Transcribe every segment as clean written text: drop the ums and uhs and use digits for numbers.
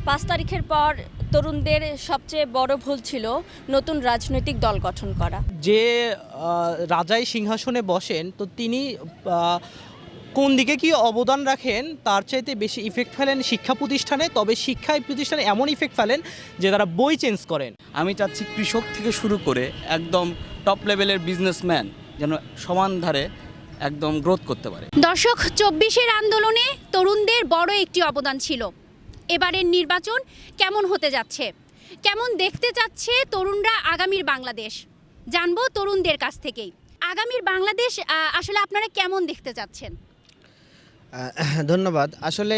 ৫ তারিখের পর তরুণদের সবচেয়ে বড় ভুল ছিল নতুন রাজনৈতিক দল গঠন করা। যে রাজাই সিংহাসনে বসেন, তো তিনি কোন দিকে কি অবদান রাখেন তার চাইতে বেশি ইফেক্ট ফেলেন শিক্ষা প্রতিষ্ঠানে। তবে শিক্ষা প্রতিষ্ঠানে এমন ইফেক্ট ফেলেন যে তারা বই চেঞ্জ করেন। আমি চাচ্ছি কৃষক থেকে শুরু করে একদম টপ লেভেলের বিজনেসম্যান যেন সমান ধারে একদম গ্রোথ করতে পারে। দর্শক, ২৪-এর আন্দোলনে তরুণদের বড় একটি অবদান ছিল। এবারের নির্বাচন কেমন হতে যাচ্ছে, কেমন দেখতে চাচ্ছে তরুণরা আগামীর বাংলাদেশ, জানবো তরুণদের কাছ থেকেই। আগামীর বাংলাদেশ আসলে আপনারা কেমন দেখতে চাচ্ছেন? ধন্যবাদ। আসলে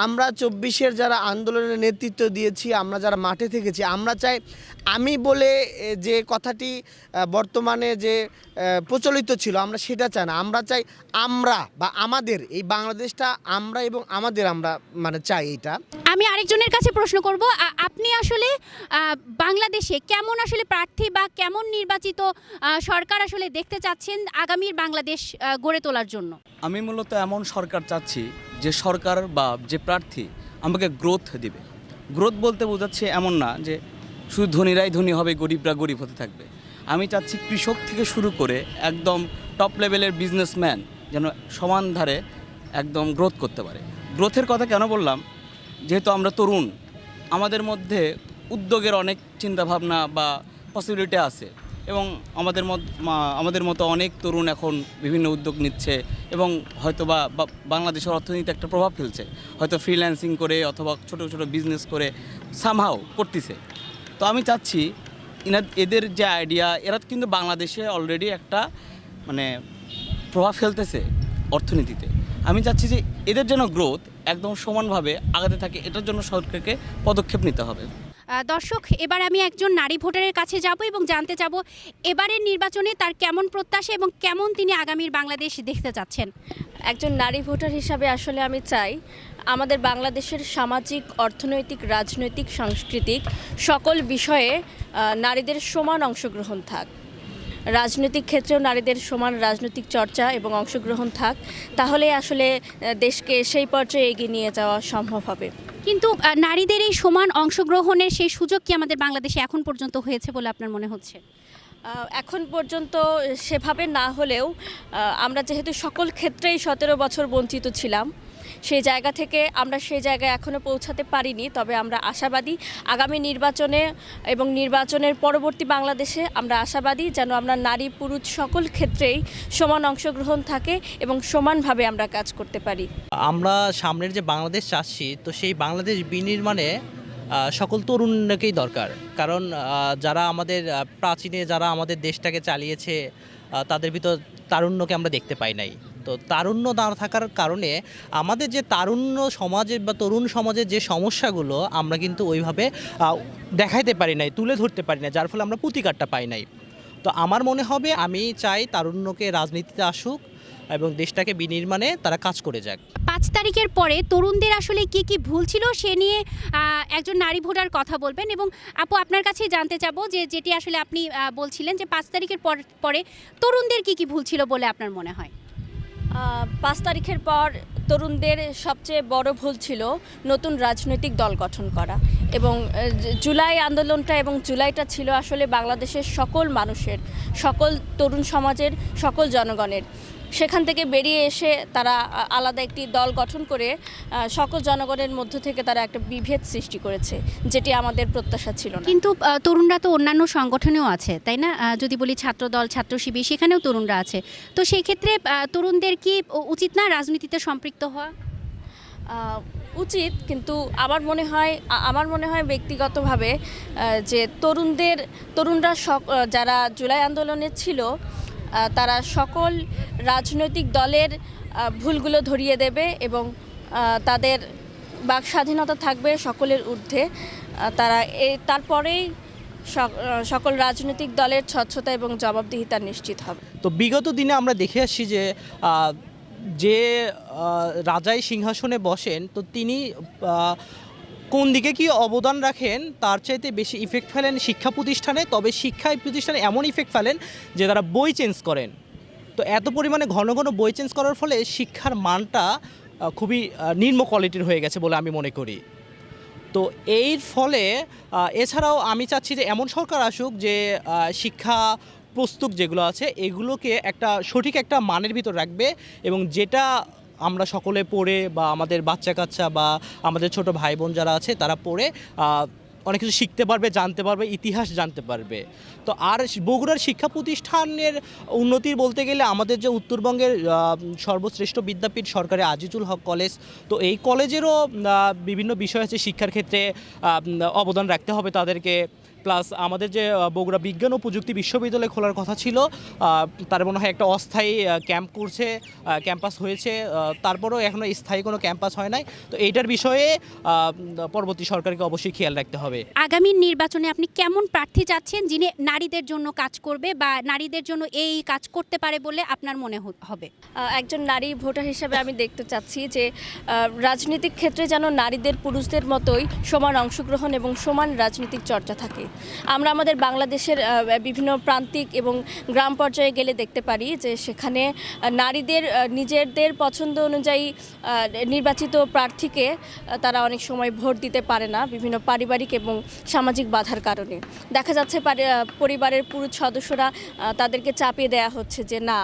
আমরা ২৪-এর যারা আন্দোলনের নেতৃত্ব দিয়েছি, আমরা যারা মাঠে থেকেছি, আমরা চাই আমি বলে যে কথাটি বর্তমানে যে প্রচলিত ছিল, আমরা সেটা চাই না। আমরা চাই আমরা বা আমাদের এই বাংলাদেশটা আমরা এবং আমাদের আমরা মানে চাই এইটা। আমি আরেকজনের কাছে প্রশ্ন করব, আপনি আসলে বাংলাদেশে কেমন আসলে প্রার্থী বা কেমন নির্বাচিত সরকার আসলে দেখতে চাচ্ছেন আগামীর বাংলাদেশ গড়ে তোলার জন্য? আমি মূলত এমন সরকার চাচ্ছি যে সরকার বা যে প্রার্থী আমাকে গ্রোথ দিবে। গ্রোথ বলতে বোঝাচ্ছে এমন না যে শুধু ধনীরাই ধনী হবে, গরিবরা গরিব হতে থাকবে। আমি চাচ্ছি কৃষক থেকে শুরু করে একদম টপ লেভেলের বিজনেসম্যান যেন সমান ধারে একদম গ্রোথ করতে পারে। গ্রোথের কথা কেন বললাম? যেহেতু আমরা তরুণ, আমাদের মধ্যে উদ্যোগের অনেক চিন্তাভাবনা বা পসিবিলিটি আছে এবং আমাদের মতো অনেক তরুণ এখন বিভিন্ন উদ্যোগ নিচ্ছে এবং হয়তো বা বাংলাদেশের অর্থনীতিতে একটা প্রভাব ফেলছে, হয়তো ফ্রিল্যান্সিং করে অথবা ছোটো ছোটো বিজনেস করে সামহাও করতেছে। তো আমি চাচ্ছি এদের যে আইডিয়া, এরা কিন্তু বাংলাদেশে অলরেডি একটা মানে প্রভাব ফেলতেছে অর্থনীতিতে। আমি চাচ্ছি যে এদের যেন গ্রোথ একদম সমানভাবে আগাতে থাকে, এটার জন্য সরকারকে পদক্ষেপ নিতে হবে। দর্শক, এবার আমি একজন নারী ভোটারের কাছে যাব এবং জানতে চাব এবারের নির্বাচনে তার কেমন প্রত্যাশা এবং কেমন তিনি আগামীর বাংলাদেশ দেখতে চাচ্ছেন। একজন নারী ভোটার হিসাবে আসলে আমি চাই আমাদের বাংলাদেশের সামাজিক, অর্থনৈতিক, রাজনৈতিক, সাংস্কৃতিক সকল বিষয়ে নারীদের সমান অংশগ্রহণ থাক। রাজনৈতিক ক্ষেত্রেও নারীদের সমান রাজনৈতিক চর্চা এবং অংশগ্রহণ থাক, তাহলে আসলে দেশকে সেই পর্যায়ে এগিয়ে নিয়ে যাওয়া সম্ভব হবে। কিন্তু নারীদের এই সমান অংশগ্রহণের সেই সুযোগ কি আমাদের বাংলাদেশে এখন পর্যন্ত হয়েছে বলে আপনার মনে হচ্ছে? এখন পর্যন্ত সেভাবে না হলেও আমরা যেহেতু সকল ক্ষেত্রেই ১৭ বছর বঞ্চিত ছিলাম, সেই জায়গা থেকে আমরা সেই জায়গায় এখনও পৌঁছাতে পারিনি। তবে আমরা আশাবাদী আগামী নির্বাচনে এবং নির্বাচনের পরবর্তী বাংলাদেশে আমরা আশাবাদী যেন আমরা নারী পুরুষ সকল ক্ষেত্রেই সমান অংশগ্রহণ থাকে এবং সমানভাবে আমরা কাজ করতে পারি। আমরা সামনের যে বাংলাদেশ চাচ্ছি, তো সেই বাংলাদেশ বিনির্মাণে সকল তরুণকেই দরকার। কারণ যারা আমাদের প্রাচীনে যারা আমাদের দেশটাকে চালিয়েছে, তাদের ভিতর তারুণ্যকে আমরা দেখতে পাই নাই। তো তারুণ্য না থাকার কারণে আমাদের যে তারুণ্য সমাজের বা তরুণ সমাজের যে সমস্যাগুলো আমরা কিন্তু ওইভাবে দেখাইতে পারি নাই, তুলে ধরতে পারি না, যার ফলে আমরা প্রতিকারটা পাই নাই। তো আমার মনে হবে, আমি চাই তারুণ্যকে রাজনীতিতে আসুক এবং দেশটাকে বিনির্মাণে তারা কাজ করে যাক। ৫ তারিখের পরে তরুণদের আসলে কি কি ভুল ছিল সে নিয়ে একজন নারী ভোটার কথা বলবেন। এবং আপু, আপনার কাছে জানতে চাবো যে যেটি আসলে আপনি বলছিলেন যে ৫ তারিখের পরে তরুণদের কি কি ভুল ছিল বলে আপনার মনে হয়? ৫ তারিখের পর তরুণদের সবচেয়ে বড় ভুল ছিল নতুন রাজনৈতিক দল গঠন করা এবং জুলাই আন্দোলনটা এবং জুলাইটা ছিল আসলে বাংলাদেশের সকল মানুষের, সকল তরুণ সমাজের, সকল জনগণের। সেখান থেকে বেরিয়ে এসে তারা আলাদা একটি দল গঠন করে সকল জনগণের মধ্য থেকে তারা একটা বিভেদ সৃষ্টি করেছে, যেটি আমাদের প্রত্যাশা ছিল না। কিন্তু তরুণরা তো অন্যান্য সংগঠনেও আছে, তাই না? যদি বলি ছাত্রদল, ছাত্র শিবির, সেখানেও তরুণরা আছে। তো সেই ক্ষেত্রে তরুণদের কি উচিত না রাজনীতিতে সম্পৃক্ত হওয়া? উচিত, কিন্তু আমার মনে হয় ব্যক্তিগতভাবে যে তরুণরা যারা জুলাই আন্দোলনে ছিল, তারা সকল রাজনৈতিক দলের ভুলগুলো ধরিয়ে দেবে এবং তাদের বাক স্বাধীনতা থাকবে সকলের ঊর্ধ্বে। তারা তারপরেই সকল রাজনৈতিক দলের স্বচ্ছতা এবং জবাবদিহিতা নিশ্চিত হবে। তো বিগত দিনে আমরা দেখে আসছি যে রাজাই সিংহাসনে বসেন, তো তিনি কোন দিকে কি অবদান রাখেন তার চাইতে বেশি ইফেক্ট ফেলেন শিক্ষা প্রতিষ্ঠানে। তবে শিক্ষা প্রতিষ্ঠানে এমন ইফেক্ট ফেলেন যে তারা বই চেঞ্জ করেন। তো এত পরিমাণে ঘন ঘন বই চেঞ্জ করার ফলে শিক্ষার মানটা খুবই নিম্ন কোয়ালিটির হয়ে গেছে বলে আমি মনে করি। তো এর ফলে এছাড়াও আমি চাচ্ছি যে এমন সরকার আসুক যে শিক্ষা প্রস্তুত যেগুলো আছে এগুলোকে একটা সঠিক একটা মানের ভিতর রাখবে এবং যেটা আমরা সকলে পড়ে বা আমাদের বাচ্চা কাচ্চা বা আমাদের ছোট ভাই বোন যারা আছে তারা পড়ে অনেক কিছু শিখতে পারবে, জানতে পারবে, ইতিহাস জানতে পারবে। তো আর বগুড়ার শিক্ষা প্রতিষ্ঠানের উন্নতির বলতে গেলে আমাদের যে উত্তরবঙ্গের সর্বশ্রেষ্ঠ বিদ্যাপীঠ সরকারি আজিজুল হক কলেজ, তো এই কলেজেরও বিভিন্ন বিষয় আছে শিক্ষার ক্ষেত্রে অবদান রাখতে হবে তাদেরকে। প্লাস আমাদের যে বগুড়া বিজ্ঞান ও প্রযুক্তি বিশ্ববিদ্যালয় খোলার কথা ছিল, তার মনে হয় একটা অস্থায়ী ক্যাম্প করছে, ক্যাম্পাস হয়েছে, তারপরেও এখনও স্থায়ী কোনো ক্যাম্পাস হয় নাই। তো এইটার বিষয়ে পরবর্তী সরকারকে অবশ্যই খেয়াল রাখতে হবে। আগামী নির্বাচনে আপনি কেমন প্রার্থী চাচ্ছেন যিনি নারীদের জন্য কাজ করবে বা নারীদের জন্য এই কাজ করতে পারে বলে আপনার মনে হবে? একজন নারী ভোটার হিসেবে আমি দেখতে চাচ্ছি যে রাজনৈতিক ক্ষেত্রে যেন নারীদের পুরুষদের মতোই সমান অংশগ্রহণ এবং সমান রাজনৈতিক চর্চা থাকে। আমরা আমাদের বাংলাদেশের বিভিন্ন প্রান্তিক এবং গ্রাম পর্যায়ে গেলে দেখতে পারি যে সেখানে নারীদের নিজেদের পছন্দ অনুযায়ী নির্বাচিত প্রার্থীকে তারা অনেক সময় ভোট দিতে পারে না বিভিন্ন পারিবারিক এবং সামাজিক বাধার কারণে। দেখা যাচ্ছে পরিবারের পুরুষ সদস্যরা তাদেরকে চাপিয়ে দেওয়া হচ্ছে যে না,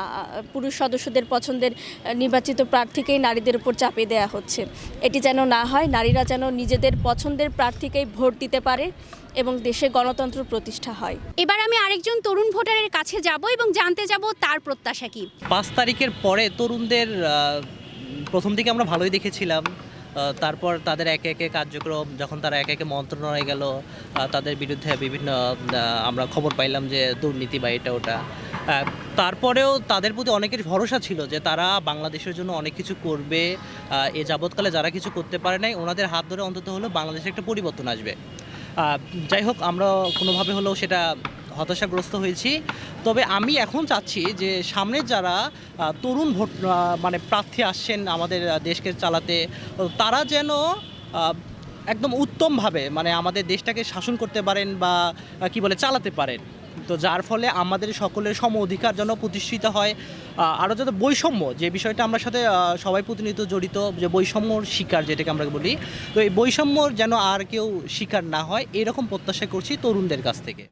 পুরুষ সদস্যদের পছন্দের নির্বাচিত প্রার্থীকেই নারীদের উপর চাপিয়ে দেওয়া হচ্ছে। এটি যেন না হয়, নারীরা যেন নিজেদের পছন্দের প্রার্থীকেই ভোট দিতে পারে এবং দেশে গণতন্ত্র প্রতিষ্ঠা হয়। এবার আমি আরেকজন তরুণ ভোটারের কাছে যাব এবং জানতে যাব তার প্রত্যাশা কি। 5 তারিখের পরে তরুণদের প্রথম দিকে আমরা ভালোই দেখেছিলাম, তারপর তাদের একে একে কার্যক্রম যখন তারা একে একে মন্ত্রণালয়ে গেল, তাদের বিরুদ্ধে বিভিন্ন আমরা খবর পাইলাম যে দুর্নীতি বা এটা ওটা। তারপরেও তাদের প্রতি অনেকের ভরসা ছিল যে তারা বাংলাদেশের জন্য অনেক কিছু করবে, এ যাবৎকালে যারা কিছু করতে পারে নাই ওনাদের হাত ধরে অন্তত হলেও বাংলাদেশে একটা পরিবর্তন আসবে। যাই হোক, আমরা কোনোভাবে হলেও সেটা হতাশাগ্রস্ত হয়েছি। তবে আমি এখন চাচ্ছি যে সামনে যারা তরুণ ভোট মানে প্রার্থী আসছেন আমাদের দেশকে চালাতে, তারা যেন একদম উত্তমভাবে মানে আমাদের দেশটাকে শাসন করতে পারেন বা কি বলে চালাতে পারেন। তো যার ফলে আমাদের সকলের সম অধিকার যেন প্রতিষ্ঠিত হয়। আরও যাতে বৈষম্য, যে বিষয়টা আমরা সাথে সবাই প্রতিনিয়ত জড়িত, যে বৈষম্যর শিকার যেটাকে আমরা বলি, তো এই বৈষম্যর যেন আর কেউ শিকার না হয় এরকম প্রত্যাশা করছি তরুণদের কাছ থেকে।